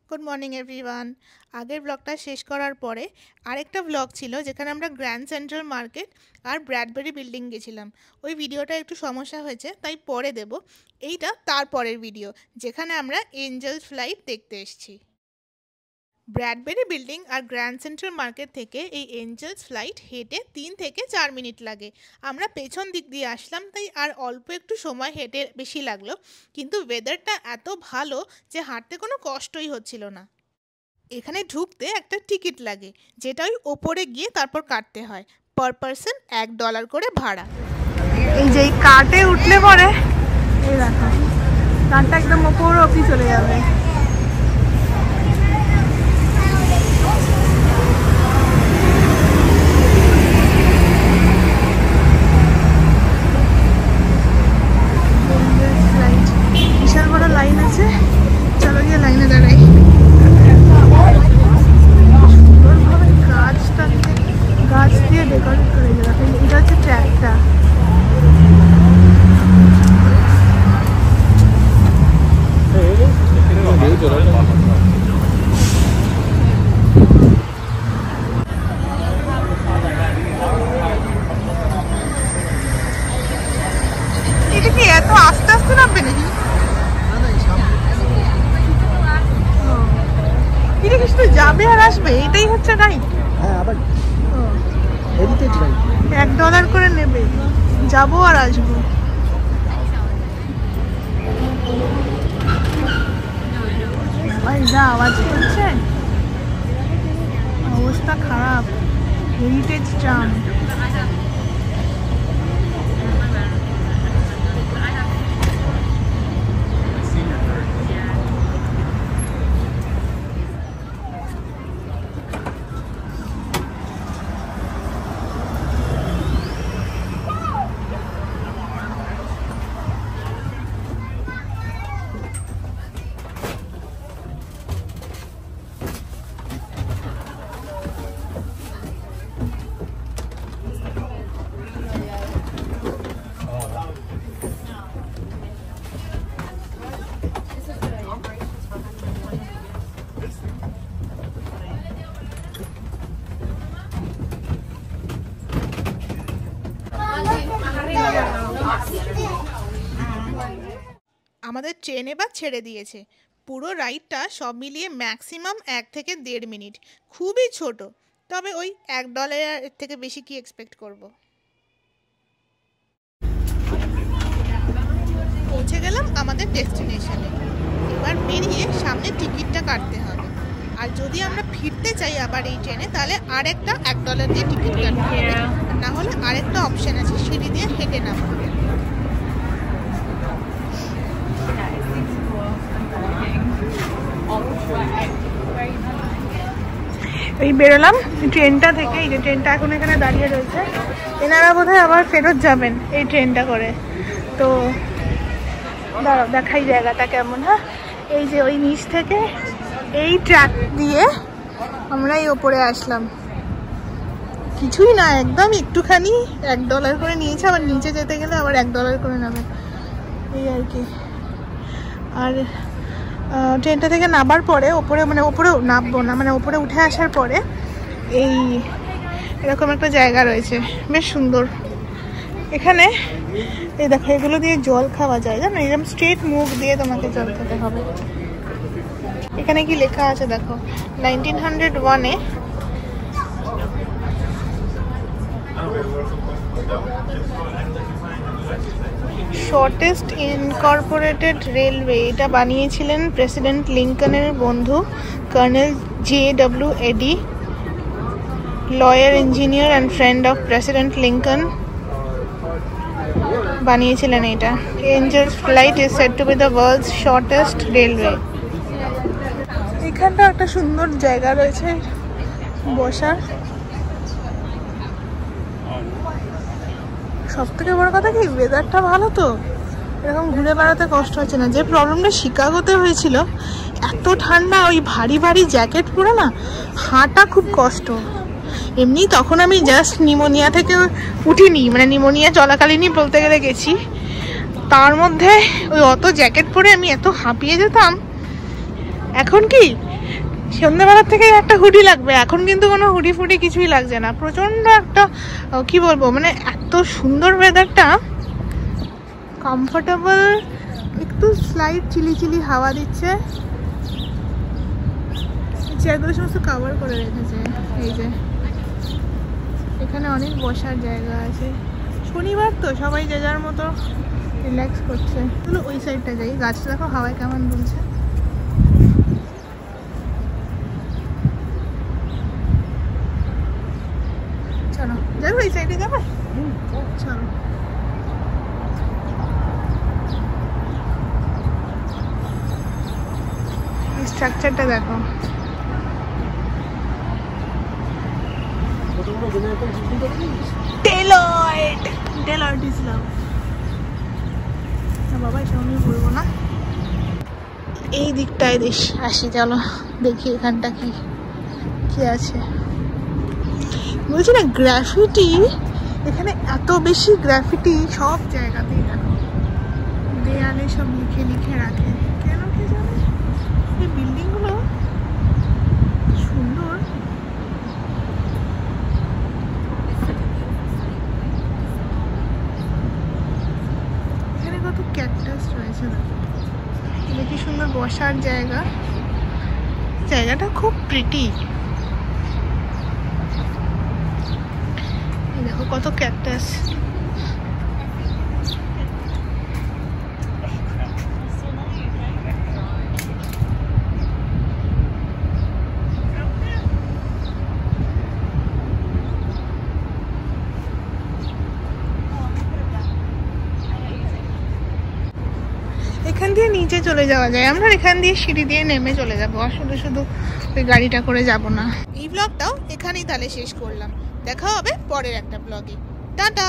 Good morning everyone. আগের ব্লগটা শেষ করার পরে আরেকটা ব্লগ ছিল যেখানে আমরা গ্র্যান্ড সেন্ট্রাল মার্কেট আর ব্র্যাডবেরি বিল্ডিং গেছিলাম। ওই ভিডিওটা একটু সমস্যা হয়েছে, তাই পরে দেব। এইটা তারপরের ভিডিও যেখানে আমরা এঞ্জেলস ফ্লাইট দেখতে এসেছি। ব্র্যাডবেরি বিল্ডিং আর গ্র্যান্ড সেন্ট্রাল মার্কেট থেকে এই এঞ্জেলস ফ্লাইট হেঁটে 3 থেকে 4 মিনিট লাগে। আমরা পেছন দিক দিয়ে আসলাম, তাই আর অল্প একটু সময় হেঁটে বেশি লাগলো, কিন্তু ওয়েদারটা এত ভালো যে হাঁটতে কোনো কষ্টই হচ্ছিল না। এখানে ঢুকতে একটা টিকিট লাগে, যেটা ওই ওপরে গিয়ে তারপর কাটতে হয়। পার পারসন $1 করে ভাড়া। এই যে কার্টে উঠলে পরে এই দেখো কার্টটা একদম ওপর অবধি চলে যাবে। বিশাল বড় লাইন আছে, চলো গিয়ে লাইনে দাঁড়াই। সুন্দরভাবে গাছ দিয়ে ডেকোরেট করে দেওয়া। এটা হচ্ছে ট্র্যাকটা। এটা কি এত আস্তে আস্তে নামবে নাকি? এটা কি শুধু যাবে আর আসবে, এটাই হচ্ছে রাইট? হ্যাঁ, আবার হেরিটেজ রাইড। $1 করে নেবে, যাবো আর আসবো। ভাই যা আওয়াজ করছে, অবস্থা খারাপ। Heritage tram. আমাদের ট্রেন এবার ছেড়ে দিয়েছে। পুরো রাইডটা সব মিলিয়ে ম্যাক্সিমাম 1 থেকে 1.5 মিনিট, খুবই ছোট। তবে ওই $1 এর থেকে বেশি কি এক্সপেক্ট করব। পৌঁছে গেলাম আমাদের ডেস্টিনেশনে। এবার বেরিয়ে সামনে টিকিটটা কাটতে হবে। আর যদি আমরা ফিরতে চাই আবার এই ট্রেনে, তাহলে আরেকটা $1 দিয়ে টিকিট কাটতে হবে। না হলে আরেকটা অপশন আছে, সিঁড়ি দিয়ে হেঁটে নামা। এই বেরোলাম ট্রেনটা থেকে। এই যে ট্রেনটা এখন এখানে দাঁড়িয়ে রয়েছে। এনারা বোধহয় আবার ফেরত যাবেন এই ট্রেনটা করে। তো দাঁড়াও দেখাই জায়গাটা কেমন। হ্যাঁ, এই যে ওই নিচ থেকে এই ট্র্যাক দিয়ে আমরা এই ওপরে আসলাম। কিছুই না, একদম একটুখানি $1 করে নিয়েছে। আবার নিচে যেতে গেলে আবার $1 করে নেবে, এই আর কি। আর ট্রেনটা থেকে নামার পরে ওপরে ওপরে নামবো না, ওপরে উঠে আসার পরে এই এরকম একটা জায়গা রয়েছে, বেশ সুন্দর। এখানে এই দেখো এগুলো দিয়ে জল খাওয়া যায়, জানো? এরকম স্ট্রেট মুখ দিয়ে তোমাকে জল খেতে হবে। এখানে কি লেখা আছে দেখো, 1901-এ শর্টেস্ট ইনকর্পোরেটেড রেলওয়ে। এটা বানিয়েছিলেন প্রেসিডেন্ট লিঙ্কনের বন্ধু colonel JW Eddy, lawyer, engineer and friend of president Lincoln বানিয়েছিলেন এটা। Angels Flight is said to be the world's shortest railway. এখানটা একটা সুন্দর জায়গা রয়েছে বসার। সব থেকে বড় কথা কি, ওয়েদারটা ভালো, তো এরকম ঘুরে বেড়াতে কষ্ট হচ্ছে না। যে প্রবলেমটা শিকাগোতে হয়েছিল, এত ঠান্ডা, ওই ভারী ভারী জ্যাকেট পরে না হাঁটা খুব কষ্ট। এমনি তখন আমি জাস্ট নিউমোনিয়া থেকে উঠিনি, নিউমোনিয়া চলাকালীনই বলতে গেলে গেছি। তার মধ্যে ওই অত জ্যাকেট পরে আমি এত হাঁপিয়ে যেতাম। এখন কি সন্ধ্যাবেলার থেকে একটা হুডি লাগবে, এখন কিন্তু কোনো হুডি ফুডি কিছুই লাগছে না। প্রচন্ড একটা কি বলবো, মানে এত সুন্দর ওয়েদারটা, কমফোর্টেবল, একটু স্লাইড চিলি চিলি হাওয়া দিচ্ছে। চেয়ারগুলো সমস্ত কভার করে রেখেছে। এই যে এখানে অনেক বসার জায়গা আছে। শনিবার তো সবাই যে যার মতো রিল্যাক্স করছে। চলো ওই সাইডটা যাই, গাছটা দেখো হাওয়ায় কেমন দুলছে। চলো যাবো এই সাইডে, যাবো চলো। স্ট্রাকচারটা দেখো, ডেলয়েট ইসলাম বাবা, এটা আমি বলবো না। এই দিকটায় আসি, চলো দেখি এখানটা কি কি আছে। বলছি না, গ্রাফিটি এখানে এত বেশি গ্রাফিটি সব জায়গাতেই দেখো, দেয়ালে সব লিখে লিখে রাখে। কেন কে জানে, এই বিল্ডিংগুলো সুন্দর। এখানে কত ক্যাকটাস রয়েছে দেখো, কি সুন্দর বসার জায়গা। জায়গাটা খুব প্রিটি। দেখো কত ক্যাকটাস। এখান দিয়ে নিচে চলে যাওয়া যায়, আমরা এখান দিয়ে সিঁড়ি দিয়ে নেমে চলে যাবো, আর শুধু শুধু ওই গাড়িটা করে যাব না। এই ব্লগটাও এখানেই তাহলে শেষ করলাম, দেখা হবে পরের একটা ব্লগে। টাটা।